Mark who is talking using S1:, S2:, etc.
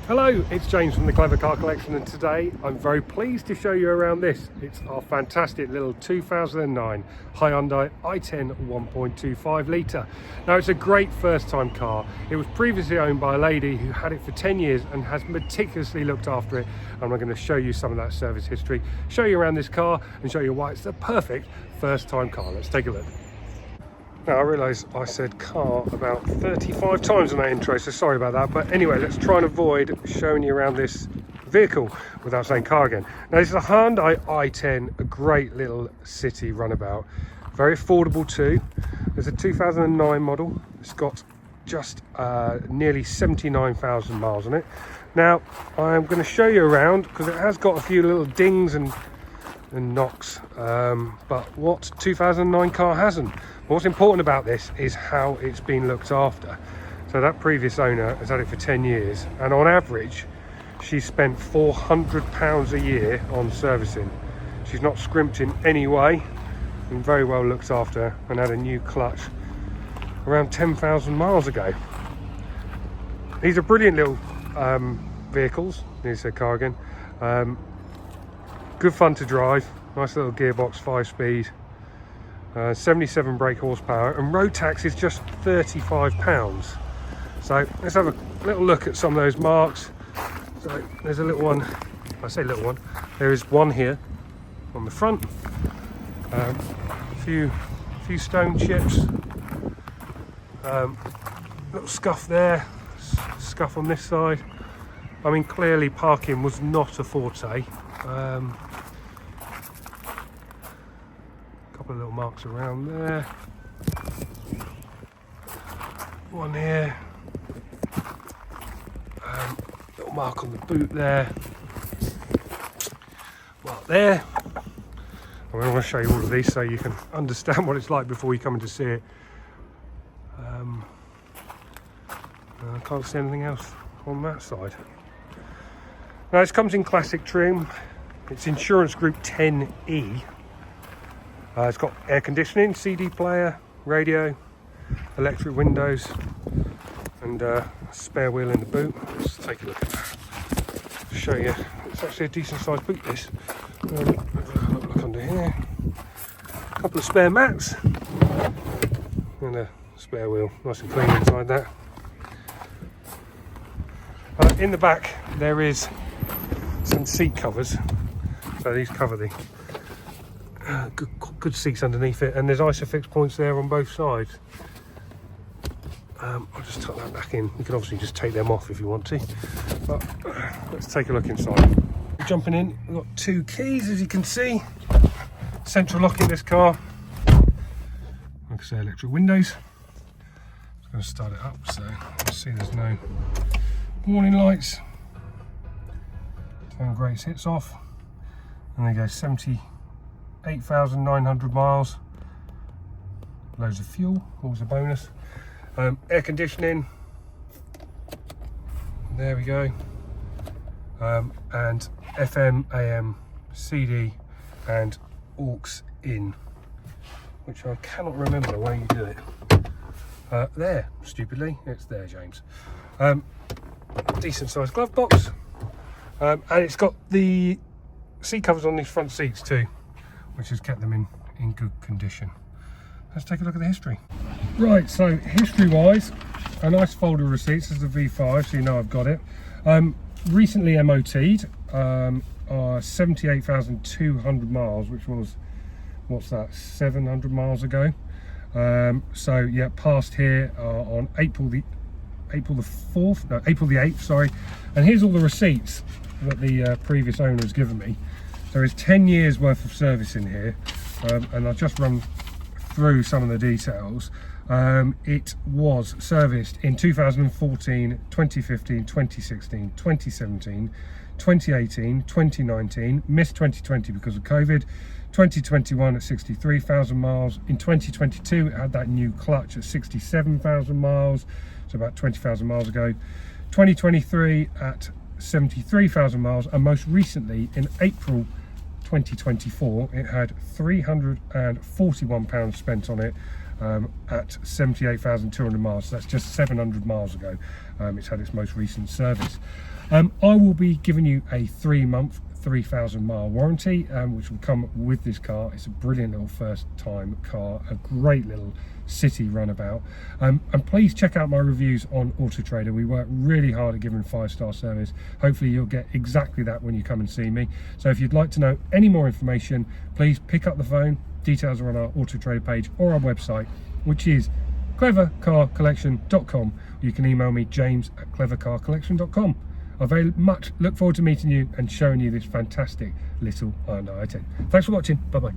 S1: Hello, it's James from the Clever Car Collection, and today I'm very pleased to show you around this. It's our fantastic little 2009 Hyundai i10 1.25 litre. Now, it's a great first time car. It was previously owned by a lady who had it for 10 years and has meticulously looked after it, and I'm going to show you some of that service history, show you around this car and show you why it's the perfect first time car. Let's take a look. Now, I realise I said car about 35 times in that intro, so sorry about that. But anyway, let's try and avoid showing you around this vehicle without saying car again. Now, this is a Hyundai i10, a great little city runabout. Very affordable too. There's a 2009 model. It's got just nearly 79,000 miles on it. Now, I'm going to show you around because it has got a few little dings and knocks, but what 2009 car hasn't? What's important about this is how it's been looked after. So that previous owner has had it for 10 years, and on average she spent £400 a year on servicing. She's not scrimped in any way, and very well looked after, and had a new clutch around 10,000 miles ago. These are brilliant little vehicles. Here's a car again. Good fun to drive, nice little gearbox, 5-speed, 77 brake horsepower, and road tax is just £35. So let's have a little look at some of those marks. So there's a little one, I say little one, there is one here on the front, a few stone chips, little scuff there, scuff on this side. I mean, clearly parking was not a forte. Couple of little marks around there, one here, little mark on the boot there, mark there. I want to show you all of these so you can understand what it's like before you come in to see it. I can't see anything else on that side. Now, this comes in classic trim. It's insurance group 10E. It's got air conditioning, CD player, radio, electric windows, and a spare wheel in the boot. Let's take a look at that. Show you, it's actually a decent sized boot, this. Look under here. A couple of spare mats, and a spare wheel, nice and clean inside that. In the back there is some seat covers, so these cover the good seats underneath it, and there's isofix points there on both sides. I'll just tuck that back in. You can obviously just take them off if you want to, but let's take a look inside. Jumping in, we've got two keys, as you can see. Central lock in this car. Like I say, electric windows. I'm going to start it up, so let's see there's no warning lights. Turn brakes hits off, and there you go, 78,900 miles. Loads of fuel, always a bonus. Air conditioning, there we go, and FM, AM, CD, and aux in, which I cannot remember the way you do it. There, stupidly, it's there, James. Decent sized glove box, and it's got the seat covers on these front seats too, which has kept them in good condition. Let's take a look at the history. Right, so history wise, a nice folder of receipts. This is the V5, so you know I've got it. Recently MOT'd, 78,200 miles, which was, what's that, 700 miles ago. So yeah, passed here on April the 8th, sorry. And here's all the receipts that the previous owner has given me. There is 10 years worth of service in here, and I'll just run through some of the details. It was serviced in 2014, 2015, 2016, 2017, 2018, 2019, missed 2020 because of COVID, 2021 at 63,000 miles. In 2022 it had that new clutch at 67,000 miles, so about 20,000 miles ago. 2023 at 73,000 miles, and most recently in April 2024 it had £341 spent on it, at 78,200 miles. So that's just 700 miles ago it's had its most recent service. I will be giving you a 3-month 3,000 mile warranty, which will come with this car. It's a brilliant little first time car, a great little city runabout, and please check out my reviews on Auto Trader. We work really hard at giving 5-star service. Hopefully you'll get exactly that when you come and see me. So if you'd like to know any more information, please pick up the phone. Details are on our Auto Trader page or our website, which is clevercarcollection.com. You can email me, james@clevercarcollection.com. I very much look forward to meeting you and showing you this fantastic little Hyundai i10. Thanks for watching. Bye bye.